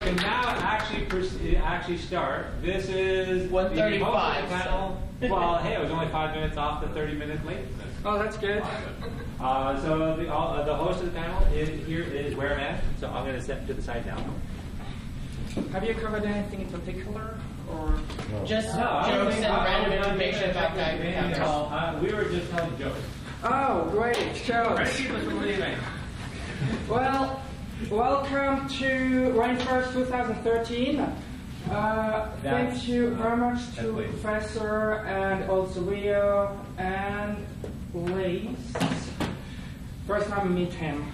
can now actually start. This is 1:35. Panel. Well, hey, it was only 5 minutes off the 30-minute late. Oh, that's good. So the host of the panel is Wereman. So I'm going to step to the side now. Have you covered anything in particular, or just jokes and random information about guy we were just telling jokes. Oh, great jokes. Well, welcome to Rainfurrest 2013. Thank you very much to Professor and also Leo and Liz. First time I meet him.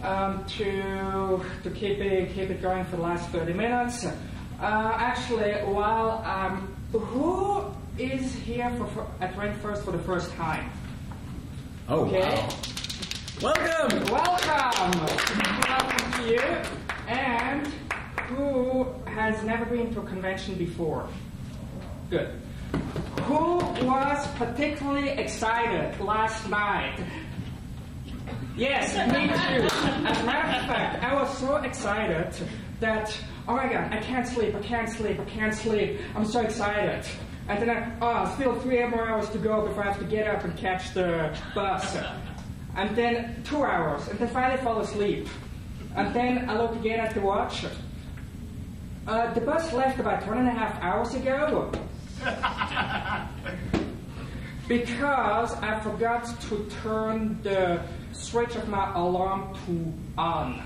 To keep it going for the last 30 minutes. Actually, who is here at Rainfurrest for the first time? Oh, okay. Wow. Welcome! Welcome to you. And who has never been to a convention before? Good. Who was particularly excited last night? Yes, me too. As a matter of fact, I was so excited that, oh my God, I can't sleep. I'm so excited. And then still 3 more hours to go before I have to get up and catch the bus. And then 2 hours, and then finally fall asleep. And then I look again at the watch. The bus left about 1.5 hours ago. Because I forgot to turn the switch of my alarm to on.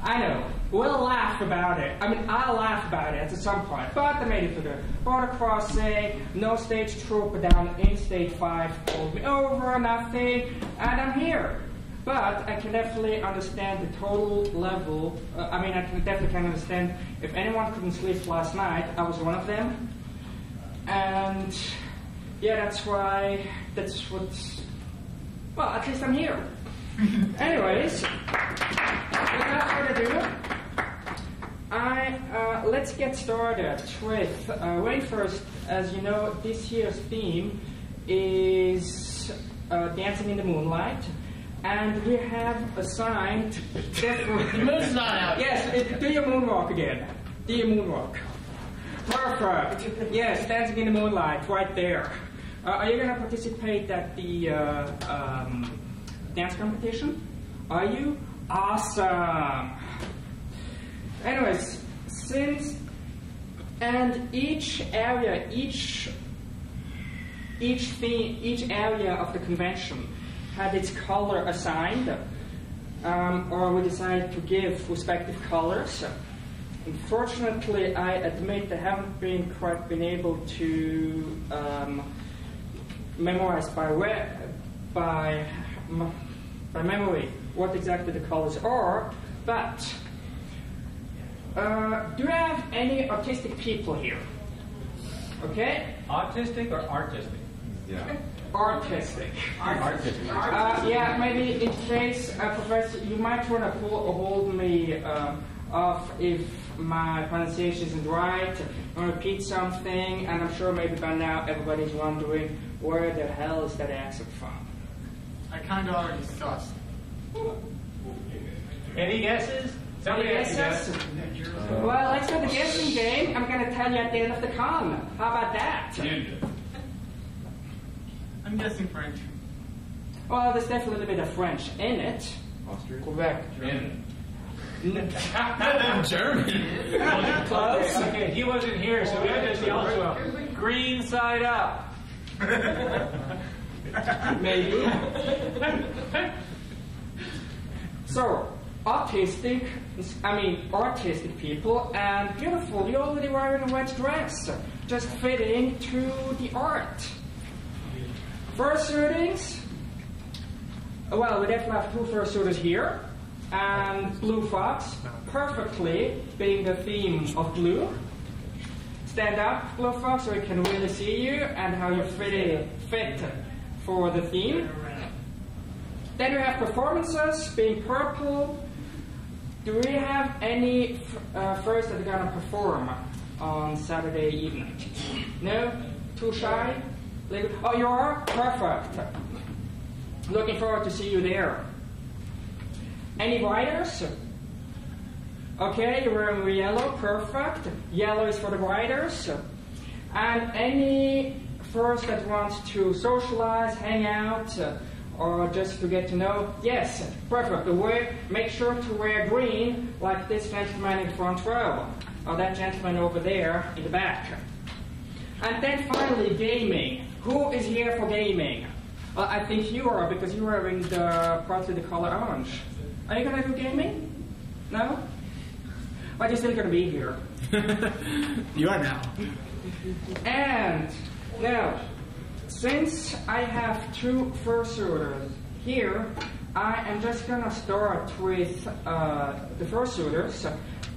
I know. We'll laugh about it. I mean, I'll laugh about it at some point. But I made it to the border crossing. No stage trooper down in stage 5 pulled me over, nothing, and I'm here. But I can definitely understand the total level. I definitely can understand if anyone couldn't sleep last night, I was one of them. And yeah, that's what, well, at least I'm here. Anyways, without further ado, let's get started with Rainfurrest. As you know, this year's theme is Dancing in the Moonlight. And we have assigned different... The moon's not out. Yes, do your moonwalk again. Do your moonwalk. Perfect. Yes, Dancing in the Moonlight, right there. Are you going to participate at the dance competition? Are you? Awesome. Anyways, each area of the convention had its color assigned, or we decided to give respective colors. Unfortunately, I admit I haven't quite been able to memorize by memory what exactly the colors are, but do you have any autistic people here? Okay? Autistic or artistic? Yeah. Artistic. Artistic. Yeah, maybe in case, Professor, you might want to hold me off if my pronunciation isn't right. I'm going to repeat something, and I'm sure maybe by now everybody's wondering where the hell is that accent from? I kind of already sussed. Any guesses? Somebody has to guess. Well, let's do the guessing game. I'm going to tell you at the end of the con. How about that? I'm guessing French. Well, there's definitely a bit of French in it. Austria? Quebec. German. German. Close. Okay, he wasn't here, so we had to see also green side up. Maybe. So, artistic people, and beautiful. You're already wearing a red dress, just fitting to the art. Fursuitings. Well, we definitely have 2 fursuiters here, and Blue Fox, perfectly being the theme of blue. Stand up, Blue Fox, so we can really see you and how you fit for the theme. Then we have performances, being purple. Do we have any furs that are going to perform on Saturday evening? No? Too shy? Oh, you are? Perfect. Looking forward to see you there. Any riders? Okay, you're wearing yellow, perfect. Yellow is for the riders. And any furs that wants to socialize, hang out, or just to get to know? Yes, perfect. Make sure to wear green, like this gentleman in the front row, or that gentleman over there in the back. And then finally, gaming. Who is here for gaming? Well, I think you are, because you're wearing partly the color orange. Are you going to do gaming? No? But you're still going to be here. You are now. And now, since I have two fursuiters here, I am just going to start with the fursuiters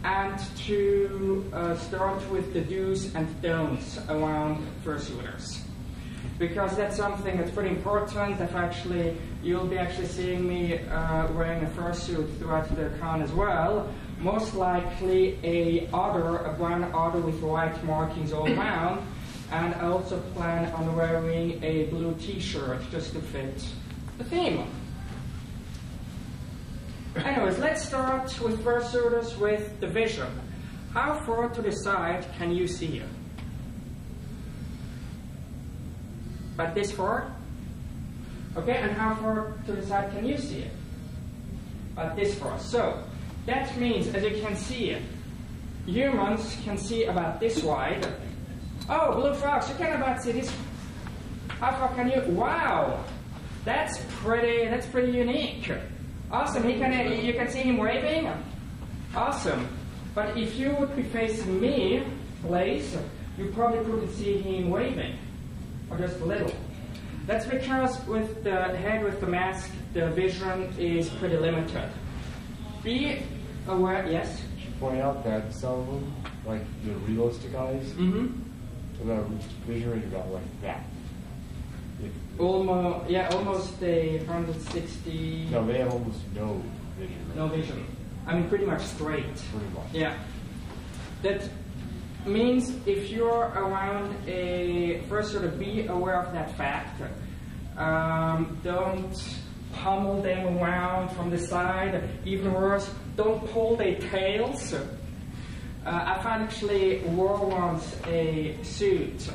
and to start with the do's and don'ts around fursuiters. Because that's something that's pretty important. You'll be actually seeing me wearing a fursuit throughout the con as well. Most likely a brown otter with white markings all around. And I also plan on wearing a blue t-shirt just to fit the theme. Anyways, let's start with fursuiters with the vision. How far to the side can you see it? About this far? Okay, and how far to the side can you see it? About this far. So, that means, as you can see, humans can see about this wide. Oh, blue fox, you can about see this. How far can you? Wow, that's pretty unique. Awesome. You can see him waving. Awesome. But if you would be facing me, please, you probably couldn't see him waving, or just a little. That's because with the head with the mask, the vision is pretty limited. Be aware. Yes. Point out that some of them, like the realistic eyes, the vision is about like that. Almost a 160. No, they have almost no vision. No vision. I mean, pretty much straight. Pretty much. Yeah. That means if you're around a fursuiter, be aware of that fact. Don't pummel them around from the side. Even worse, don't pull their tails. I actually wore once a suit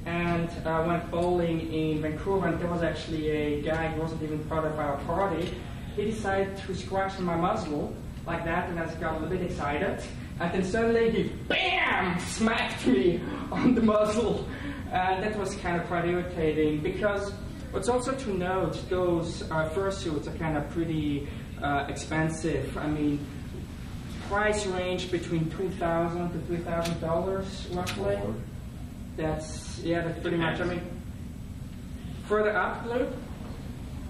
and went bowling in Vancouver, and there was actually a guy who wasn't even part of our party. He decided to scratch my muzzle like that, and I got a little bit excited. And then suddenly he, BAM! Smacked me on the muzzle. And that was kind of quite irritating, because what's also to note, those fursuits are kind of pretty expensive. I mean, price range between $2,000 to $3,000 roughly. That's pretty much. I mean, further up, Luke,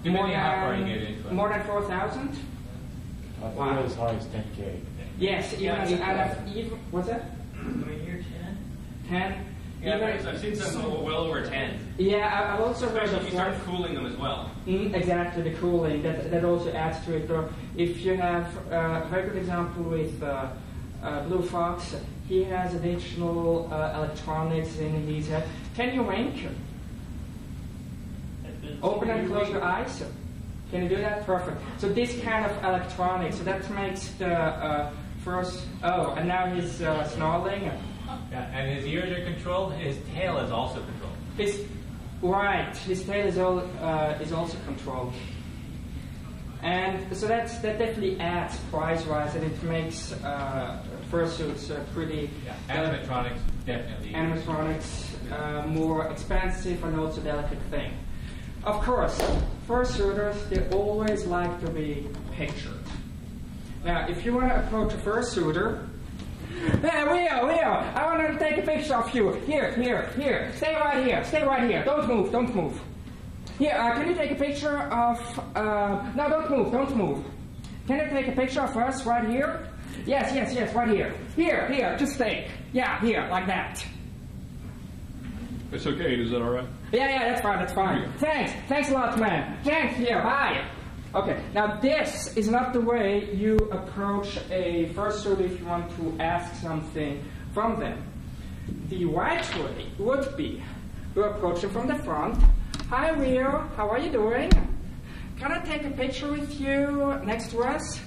more than 4,000. I thought as high as 10K. Yes, even what's that? Here 10. 10. Yeah, I've seen some well over 10. Yeah, I've also read Especially if you start cooling them as well. Exactly, the cooling that also adds to it. Or if you have a very good example with Blue Fox, he has additional electronics in his head. Can you wink? Open and close your eyes. Can you do that? Perfect. So this kind of electronics, so that makes the first. Oh, and now he's snarling. Yeah, and his ears are controlled. His tail is also controlled. His tail is also controlled. And so that definitely adds price-wise, and it makes fursuits pretty. Yeah, animatronics definitely. Animatronics more expensive and also delicate thing. Of course, fursuiters, they always like to be pictured. Now, if you want to approach a fursuiter, hey, Leo, I want to take a picture of you. Here. Stay right here. Don't move. Here, can you take a picture of, no, don't move. Can you take a picture of us right here? Yes, right here. Here, just stay. Yeah, here, like that. It's okay, is that alright? Yeah, that's fine. Thanks a lot, man. Thanks, here, bye. Okay, now this is not the way you approach a fursuit if you want to ask something from them. The right way would be to approach them from the front. Hi, Rio, how are you doing? Can I take a picture with you next to us?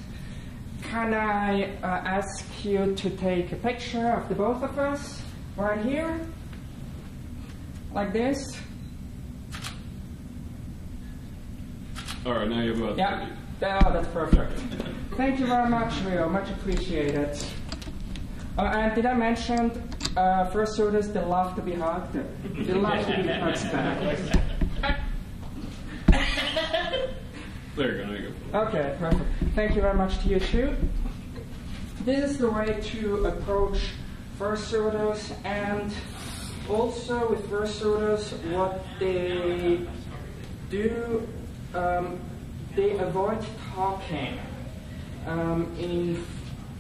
can I ask you to take a picture of the both of us right here, like this? All right, now you have about Yeah. 30. Oh, that's perfect. Thank you very much, Rio. Much appreciated. And did I mention fursuiters, they love to be hugged? They love to be hugged back. There you go, there you go. Okay, perfect. Thank you very much to you too. This is the way to approach fursuiters, and also with fursuiters, what they do, they avoid talking.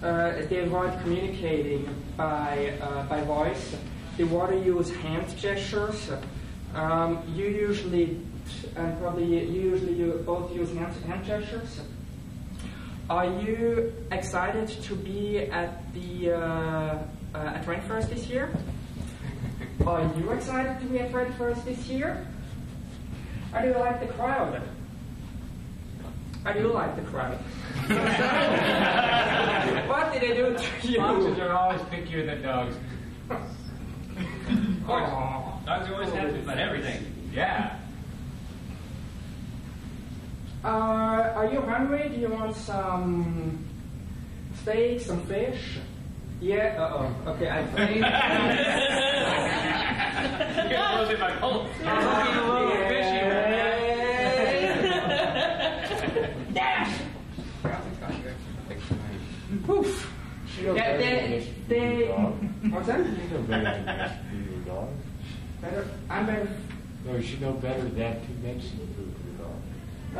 They avoid communicating by voice. They want to use hand gestures. You usually, and probably you both use hand gestures. Are you excited to be at the at Rainfurrest this year? Are you excited to be at Rainfurrest this year? How do you like the crowd? How do you like the crowd? What did they do to you? Foxes are always pickier than dogs. Aw. Dogs are always happy about everything. Yeah. Are you hungry? Do you want some steak, some fish? Yeah. Okay, I think. You're closing my cold. I'm looking a little fishy right now. Dash. Poof. She knows better than this they. dog. What's that? She knows better than this your dog. Better. I'm better. No, you should know better than that to Mexican food for your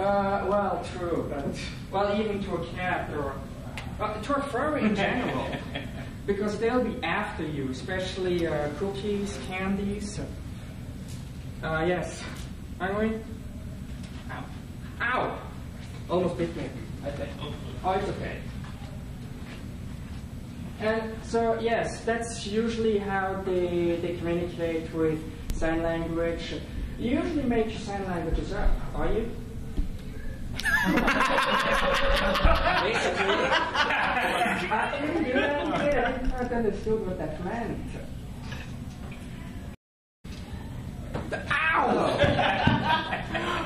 dog. Well, true, but well, even to a cat or to a furry in general, because they'll be after you, especially cookies, candies. Yes. Hungry? Ow! Ow! Almost bit me. I think. Oh, it's okay. And so yes, that's usually how they communicate with sign language. You usually make your sign languages up, are you? Basically. I didn't understood what that meant. Ow!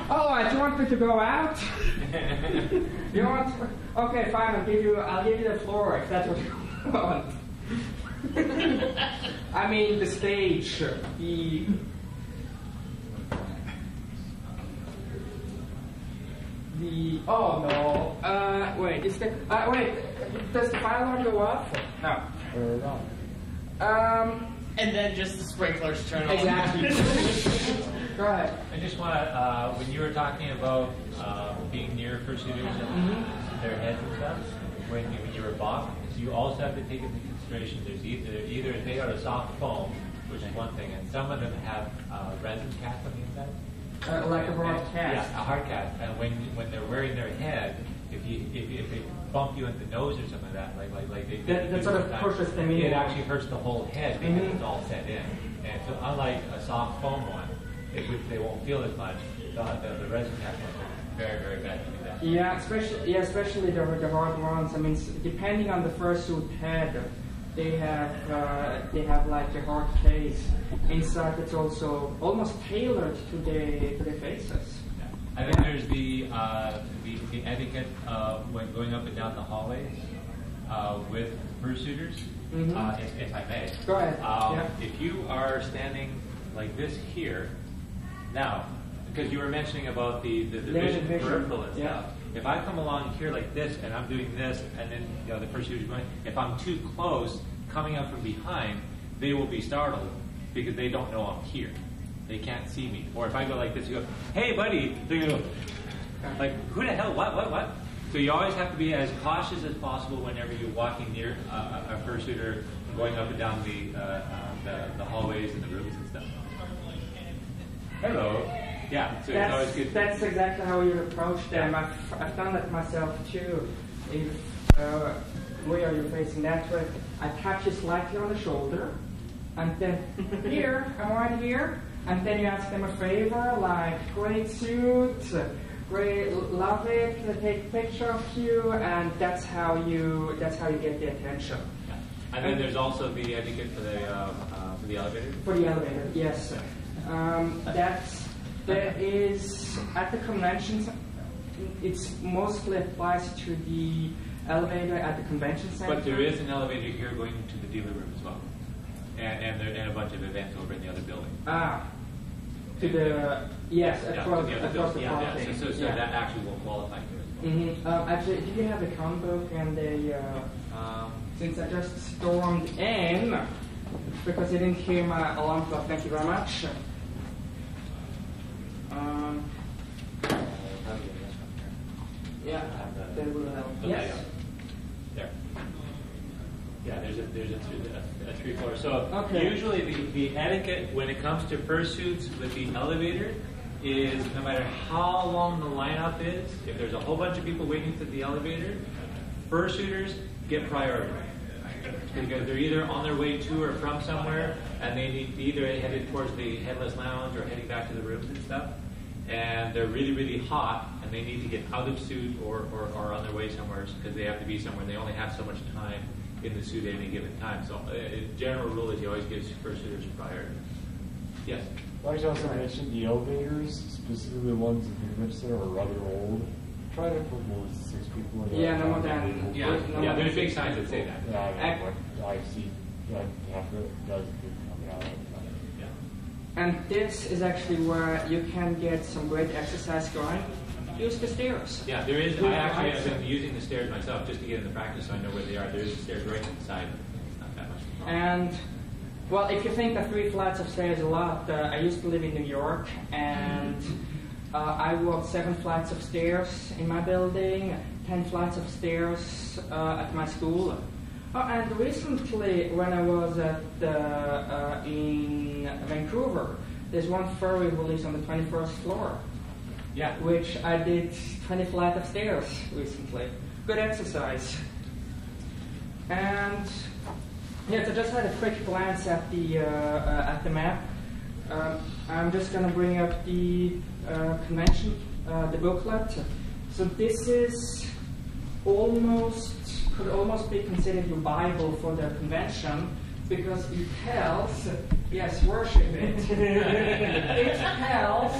Oh, do you want me to go out? You want? Okay, fine. I'll give you the floor if that's what you want. I mean the stage. Oh no. Wait. Is the wait? Does the fire alarm go off? No. And then just the sprinklers turn on. Exactly. Go ahead. I just want to, when you were talking about being near fursuiters and their heads and stuff, when you were boxed, you also have to take into consideration there's either they got a soft foam, which is one thing, and some of them have resin cast on the inside. Like a hard cast. Yeah, a hard cast. And when they're wearing their head, if they bump you in the nose or something like that, like they that sort of pushes them in. It actually hurts the whole head because it's all set in. And so unlike a soft foam one, which they won't feel as much, the resin cast ones are very, very bad to do that. Yeah, especially the hard ones. I mean, depending on the fursuit head, they have like a hard case inside. It's also almost tailored to their faces. Yeah. And then there's the etiquette when going up and down the hallways with fursuiters. If I may. Go ahead. If you are standing like this here, now, because you were mentioning about the vision peripheral and stuff. If I come along here like this and I'm doing this, and then the fursuiter's going, if I'm too close, coming up from behind, they will be startled because they don't know I'm here. They can't see me. Or if I go like this, you go, hey buddy, they're going to go, like, who the hell, what? So you always have to be as cautious as possible whenever you're walking near a fursuiter, going up and down the hallways and the rooms and stuff. Hello. Yeah, so it's always good. That's exactly how you approach them. I've done that myself too. If where are you facing that way, I touch you slightly on the shoulder, and then here, I'm right here, and then you ask them a favor like great suit, Great, love it. They take a picture of you, and that's how you get the attention. Yeah. And then there's also the etiquette for the elevator. For the elevator, yes. There is at the conventions. It's mostly applies to the elevator at the convention center. But there is an elevator here going to the dealer room as well, and a bunch of events over in the other building. To the yes, across the parking. Yeah. So that actually will qualify here as well. Actually, do you have a con book and since I just stormed in because you didn't hear my alarm clock, thank you very much. Yeah, that will help. Yes. There. Yeah, there's a 3 floor. So usually the etiquette when it comes to fursuits with the elevator is no matter how long the lineup is, if there's a whole bunch of people waiting for the elevator, fursuiters get priority. Because they're either on their way to or from somewhere, and they need either headed towards the headless lounge or heading back to the rooms and stuff. And they're really, really hot, and they need to get out of suit or on their way somewhere because they have to be somewhere. They only have so much time in the suit at any given time. So, general rule is you always give fursuiters priority. Yes? Like I also mentioned, the elevators, specifically the ones in the convention center, are rather old. Try to put more than 6 people in. Yeah, no more than. Yeah, there's big signs that say that. Yeah, I see half of it does coming out. Yeah. And this is actually where you can get some great exercise going. Use the stairs. Yeah, there is. I actually have been using the stairs myself just to get into practice so I know where they are. There is stairs right inside. It's not that much. And, well, if you think that 3 flights of stairs is a lot, I used to live in New York, and I walked 7 flights of stairs in my building, 10 flights of stairs at my school. And recently, when I was in Vancouver, there's one furry who lives on the 21st floor. Yeah. Which I did 20 flights of stairs recently. Good exercise. And yes, I just had a quick glance at the map. I'm just going to bring up the convention, the booklet. So this is could almost be considered your Bible for the convention because it tells, yes, worship it. It tells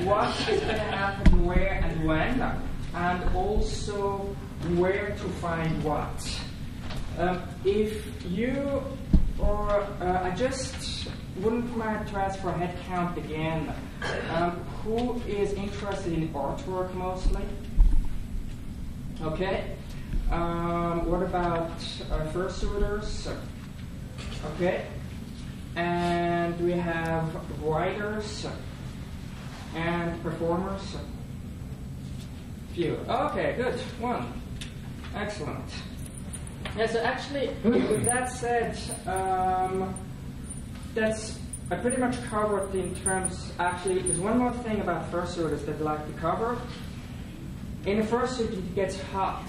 what is going to happen where and when, and also where to find what. If you, or I just wouldn't mind to ask for a head count again. Who is interested in artwork mostly? Okay. What about fursuiters? Okay. And we have writers and performers. Few. Okay, good. 1. Excellent. Yeah, so actually, with that said, I pretty much covered in terms, actually, there's one more thing about fursuiters that I'd like to cover. In a fursuit, it gets hot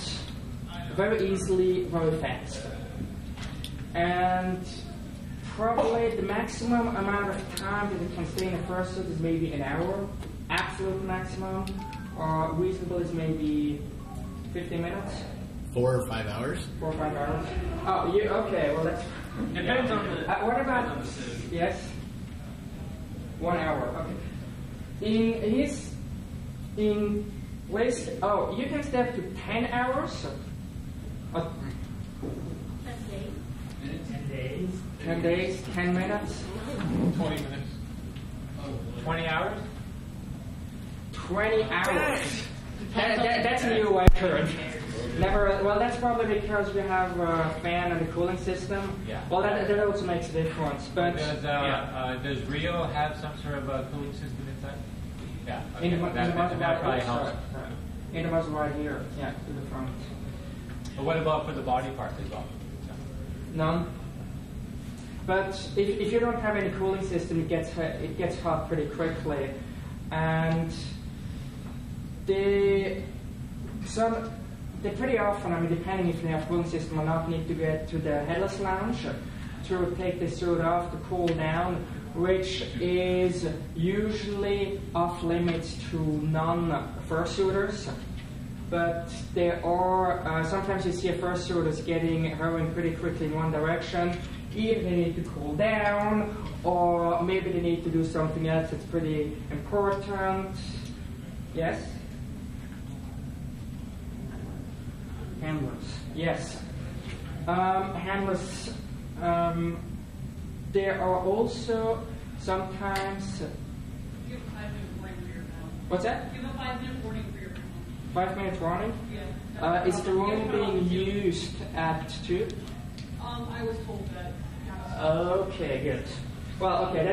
very easily, very fast. And probably the maximum amount of time that you can stay in a fursuit is maybe an hour, absolute maximum, or reasonable is maybe 15 minutes. 4 or 5 hours? 4 or 5 hours. Oh, you okay? Well, that's Depends on the. what about? Yes. 1 hour. Okay. In waist. Oh, you can step to 10 hours. 10 days. 10 days. 10 minutes. 20 minutes. 20 hours? 20 hours. That's a new record. Never. Well, that's probably because we have a fan and a cooling system. Yeah. Well, that also makes a difference. But does Rio have some sort of a cooling system inside? Yeah. Okay. in the that probably helps. In the muzzle right here. Yeah, to the front. But what about for the body part as well? None. But if you don't have any cooling system, it gets hot pretty quickly, and they pretty often, I mean, depending if they have cooling system or not, need to get to the headless lounge to take the suit off to cool down, which is usually off limits to non-fursuiters. But there are, sometimes you see a fursuiters getting rowing pretty quickly in one direction. Either they need to cool down, or maybe they need to do something else that's pretty important. Yes? Handlers. Yes. Handlers. There are also sometimes. Give a 5-minute warning for your panel. What's that? Give a 5-minute warning for your panel. 5 minutes warning? Yeah. Is the room being used at 2? I was told that. Okay, good. Well, okay,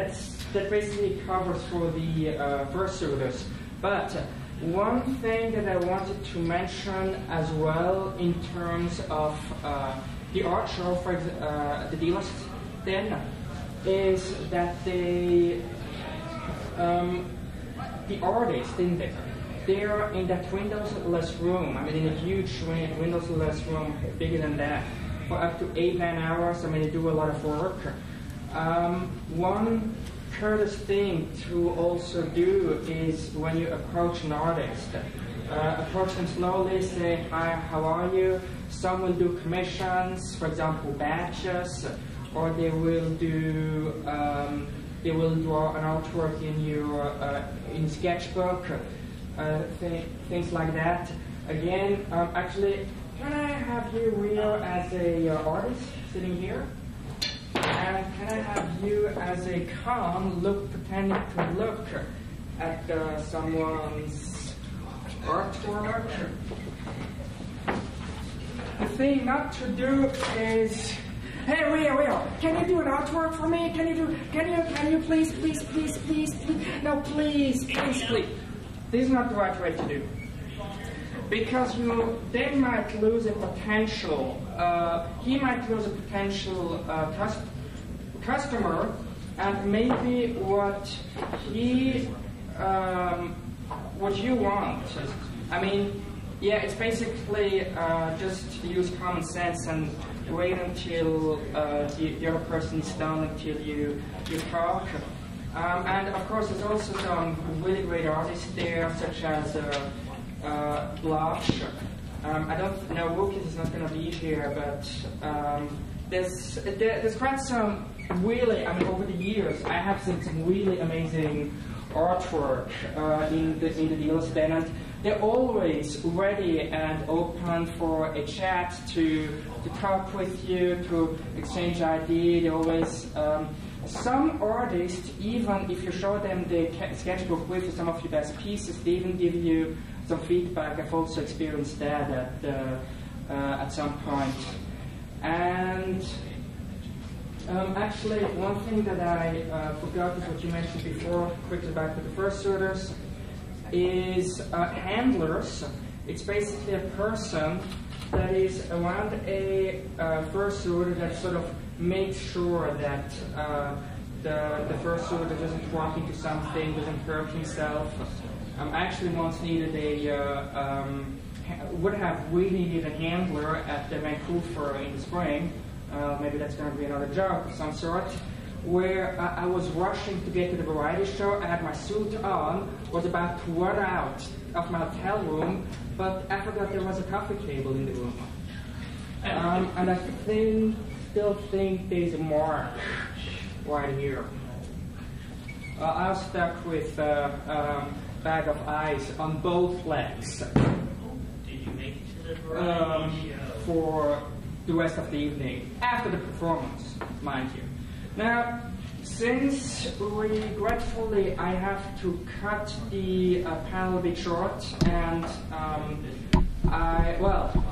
that basically covers for the fursuiters. But one thing that I wanted to mention as well in terms of the art show, for the dealers, then is that the artists, they're in that windowless room. I mean, in a huge windowless room, bigger than that, for up to 8-9 hours. I mean, they do a lot of work. One courteous thing to also do is when you approach an artist, approach them slowly, say, hi, how are you? Some will do commissions, for example, badges, or they will draw an artwork in your in sketchbook, things like that. Again, actually, can I have you, Rio, as a artist sitting here? And can I have you as a con pretending to look at someone's artwork? The thing not to do is, hey Rio, can you do an artwork for me? Can you please, no, please. This is not the right way to do. Because they might lose a potential, he might lose a potential customer, and maybe what you want. I mean, yeah, it's basically just use common sense and wait until the other person is done until you talk. And of course, there's also some really great artists there, such as Blush. I don't know, Wilkins is not going to be here, but there's quite some really, I mean, over the years, I have seen some really amazing artwork in the dealers den, and they're always ready and open for a chat to talk with you, to exchange ideas. They always, some artists, even if you show them the sketchbook with some of your best pieces, they even give you some feedback. I've also experienced that at some point. And actually, one thing that I forgot is what you mentioned before, quickly back to the fursuiters, is handlers. It's basically a person that is around a fursuiter that sort of makes sure that the fursuiter doesn't walk into something, doesn't hurt himself. I actually once needed would have really needed a handler at the Vancouver in the spring. Maybe that's going to be another job of some sort, where I was rushing to get to the variety show. I had my suit on, was about to run out of my hotel room, but I forgot there was a coffee table in the room. And I still think there's a mark right here. I was stuck with a bag of ice on both legs. Did you make it to the variety show? For the rest of the evening, after the performance, mind you. Now, since regretfully I have to cut the panel a bit short, and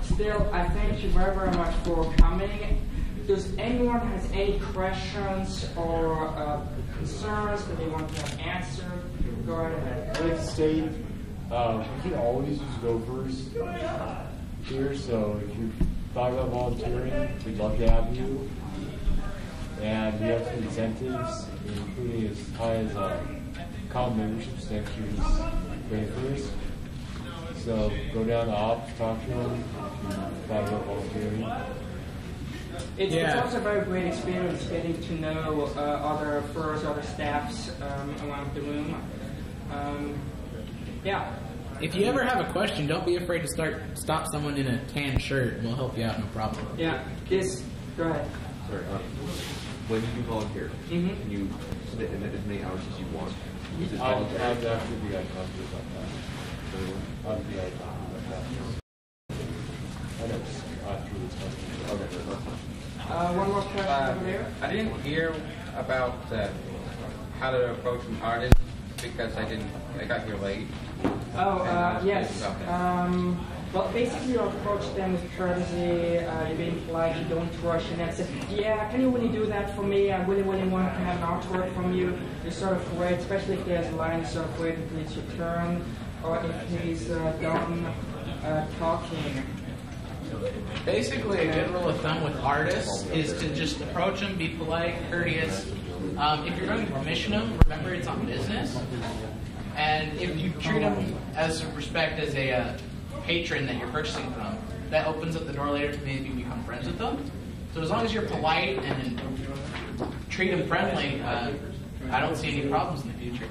still I thank you very, very much for coming. Does anyone has any questions or concerns that they want to have answered? Go right ahead. I'd like to state, we can always use gophers here, so if you thought about volunteering, we'd love to have you. And we have some incentives, including as high as common memberships next year's Rainfurrest. So go down to ops, talk to them, if you thought about volunteering. It's also a very great experience getting to know other furs, other staffs around the room. Yeah. If you ever have a question, don't be afraid to stop someone in a tan shirt, and we'll help you out, no problem. Yeah. Go ahead. Sorry. When you volunteer, can you submit as many hours as you want? I'd actually be uncomfortable about that. I'd be uncomfortable about that. I know after this question. Okay. One more question over there. I didn't hear about how to approach an artist because I got here late. Yes. Well, basically, you approach them with courtesy, you're being polite, you don't rush in and say, yeah, can you really do that for me? I really want to have an artwork from you. You sort of wait, especially if there's lines, sort of wait until it's your turn, or if he's done talking. Basically, a good rule of thumb with artists is to just approach them, be polite, courteous. If you're going to commission them, remember it's on business. And if you treat them as respect as a patron that you're purchasing from, that opens up the door later to maybe become friends with them. So as long as you're polite and treat them friendly, I don't see any problems in the future.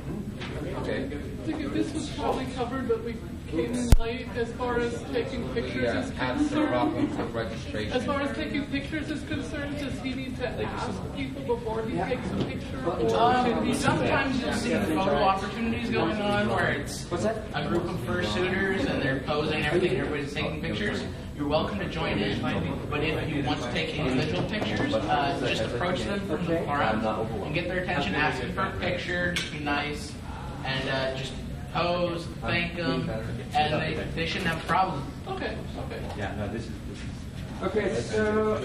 Okay. I think this was probably covered, but we came in late as far as taking pictures is That's the concerned. problem with registration. As far as taking pictures is concerned, does he need to ask people before he takes a picture? Or should he Sometimes you'll see photo opportunities going on where it's a group of fursuiters and they're posing and everything, everybody's taking pictures. You're welcome to join in, but if you want to take individual pictures, just approach them from the front and get their attention, ask them for a picture, just be nice, and just pose, thank them, and they shouldn't have a problem. Okay. Yeah, no, this is. Okay, so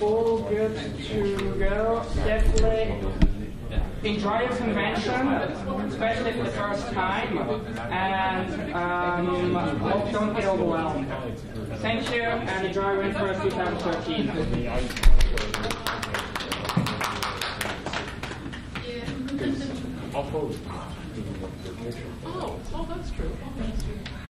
all good to go. Definitely enjoy your convention, especially for the first time, and hope don't get overwhelmed. Thank you, and enjoy Rainfurrest 2013. I'll pose. Oh, that's true.